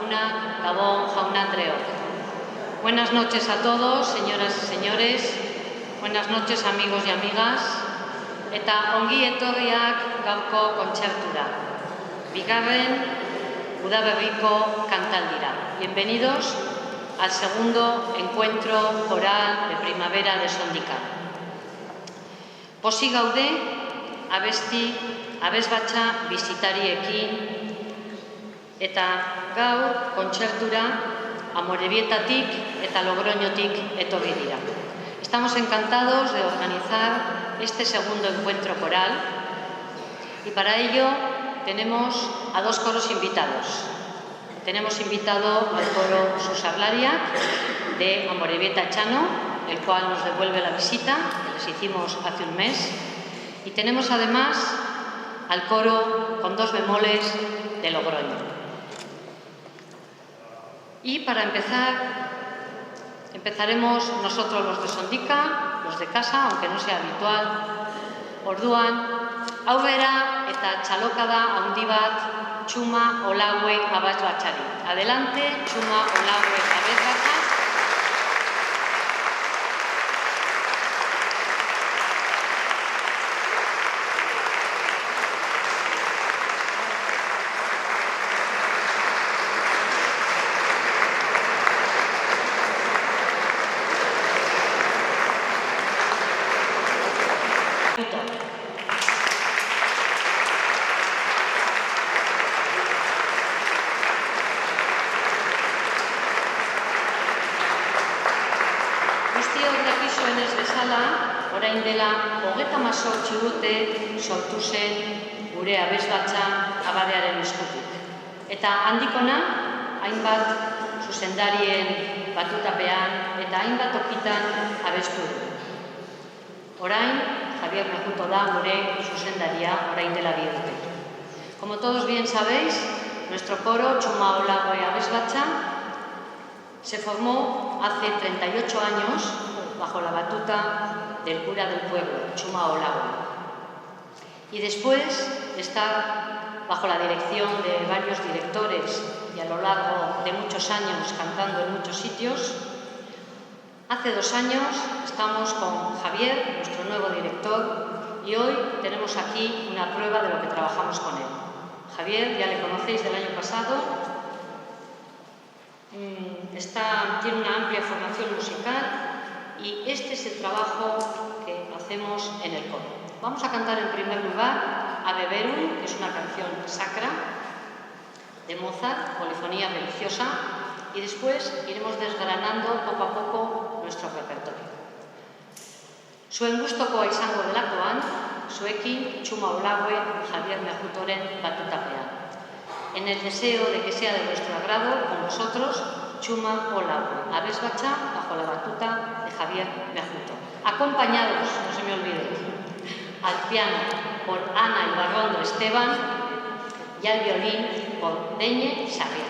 laguna, Gabón, jaun Andreok. Buenas noches a todos, señoras y señores. Buenas noches, amigos y amigas. Eta ongi etorriak gaurko kontzertura. Bigarren udaberriko kantaldira. Bienvenidos al segundo encuentro coral de primavera de Sondika. Pozik gaude, abesbatza bisitariekin eta gaur kontzertura Amorebietatik eta Logroñotik etorri dira. Estamos encantados de organizar este segundo encuentro coral y para ello tenemos a dos coros invitados. Tenemos invitado al coro Susarlaria de Amorebieta Chano, el cual nos devuelve la visita que les hicimos hace un mes, y tenemos además al coro con dos bemoles de Logroño. Y para empezaremos nosotros los de Sondika, los de casa, aunque no sea habitual. Orduan, aurrera eta txalokada handi bat Txuma Olaue abesbatzari. Adelante, Txuma Olaue abesbatza. Orain dela 38 urte sortu zen gure abesbatza abadearen eskutik. Eta handikona, hainbat zuzendarien batutapean eta hainbat tokitan abestu du. Orain, Javier Mejuto da gure zuzendaria orain dela 10 urte. Como todos bien sabéis, nuestro coro Txuma Olaue abesbatza se formó hace 38 años bajo la batuta del cura del pueblo, Txuma Olaue. Y después de estar bajo la dirección de varios directores y a lo largo de muchos años cantando en muchos sitios, hace 2 años estamos con Javier, nuestro nuevo director, y hoy tenemos aquí una prueba de lo que trabajamos con él. Javier, ya le conocéis del año pasado, tiene una amplia formación musical y este es el trabajo que hacemos en el coro. Vamos a cantar en primer lugar Ave Verum, que es una canción sacra de Mozart, polifonía religiosa, y después iremos desgranando poco a poco nuestro repertorio. Zuen gustokoa izango delakoan, zuekin Txuma Olaue Javier Mejutoren batutapean. En el deseo de que sea de vuestro agrado, con vosotros, Txuma Olaue abesbatza bajo la batuta de Javier Mejuto. Acompañados, no se me olvide, al piano por Ana Ibarrondo Esteban y al violín por Deñe Sarriá.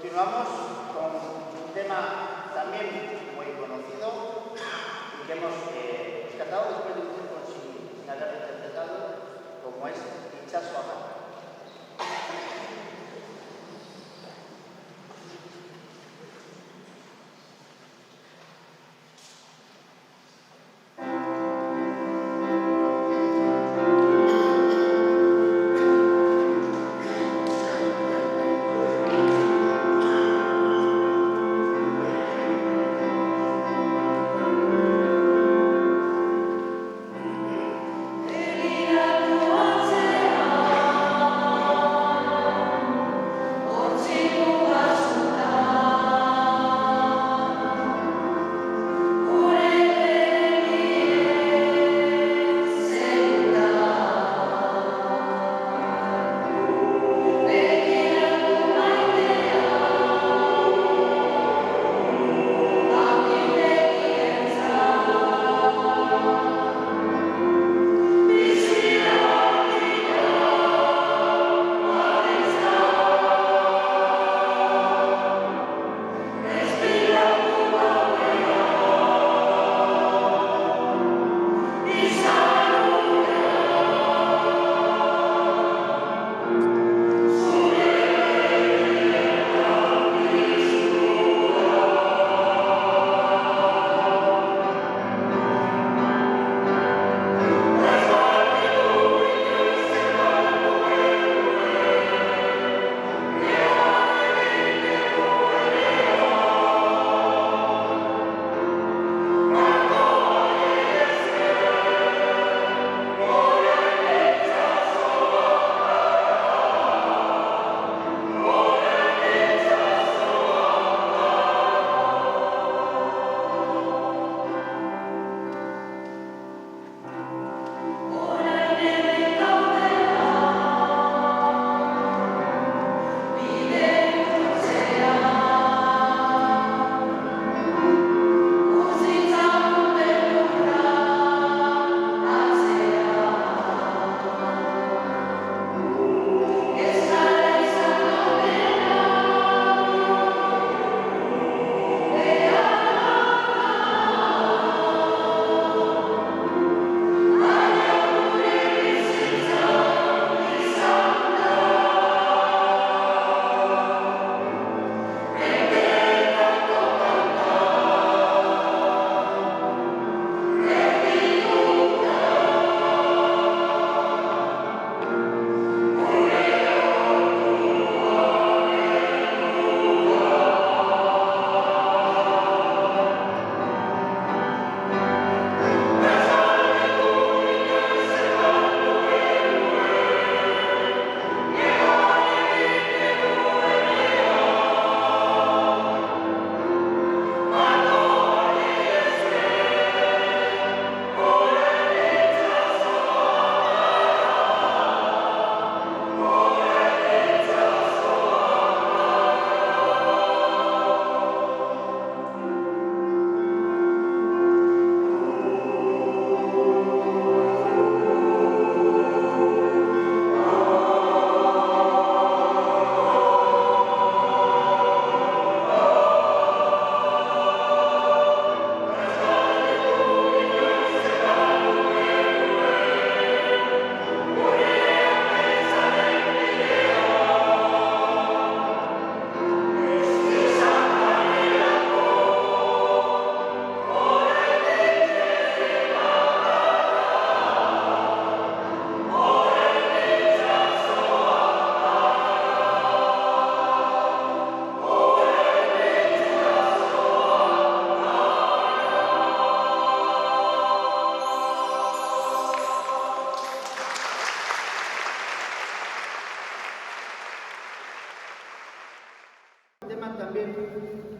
Continuamos con un tema también muy conocido y que hemos rescatado después de un tiempo sin haberlo interpretado, como es Itxaso Abarra.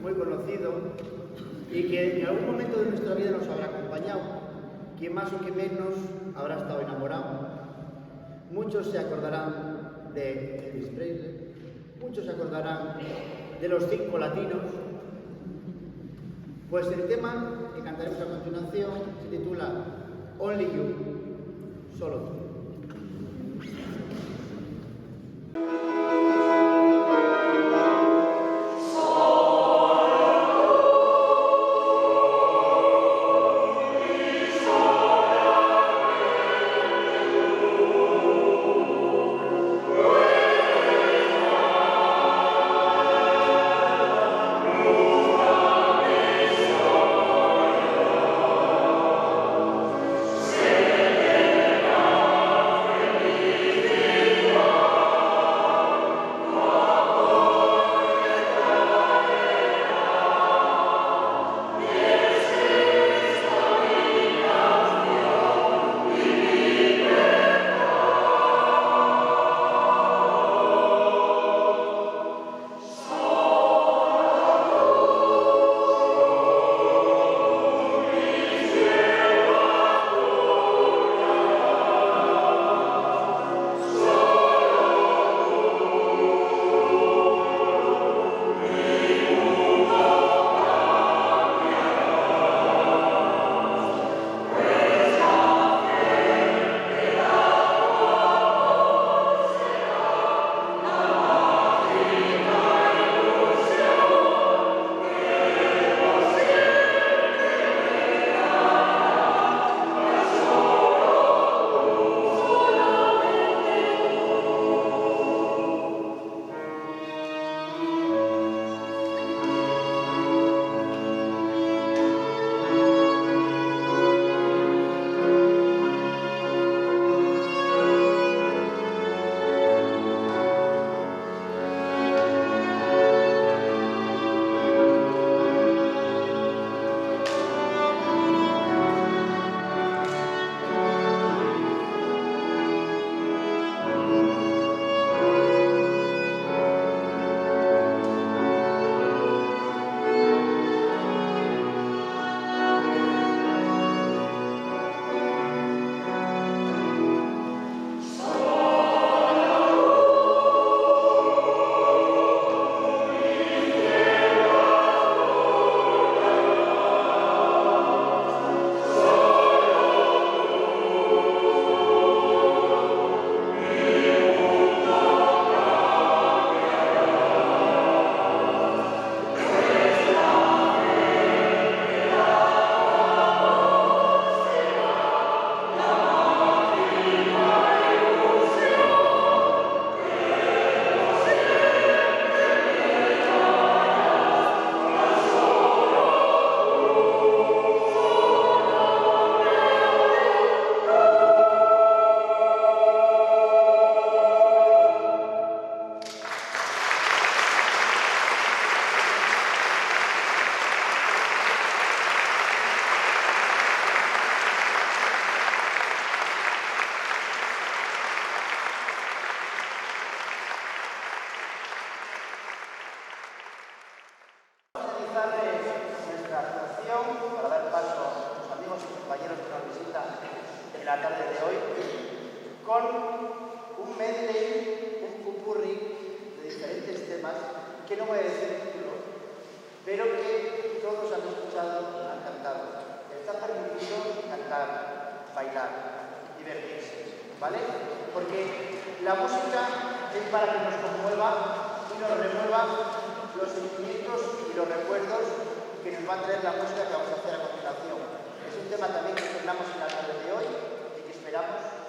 muy conocido y que en algún momento de nuestra vida nos habrá acompañado. Quien más o quien menos habrá estado enamorado. Muchos se acordarán de Elvis Presley, muchos se acordarán de los 5 latinos. Pues el tema que cantaremos a continuación se titula Only You, solo tú. en la tarde de hoy con un medley, un popurrí de diferentes temas que no voy a decir el título, pero que todos han escuchado, han cantado. Está permitido cantar, bailar, divertirse, ¿vale? Porque la música es para que nos conmueva y nos remueva los sentimientos y los recuerdos que nos va a traer la música que vamos a hacer a continuación. Es un tema también que estrenamos en la tarde de hoy y que esperamos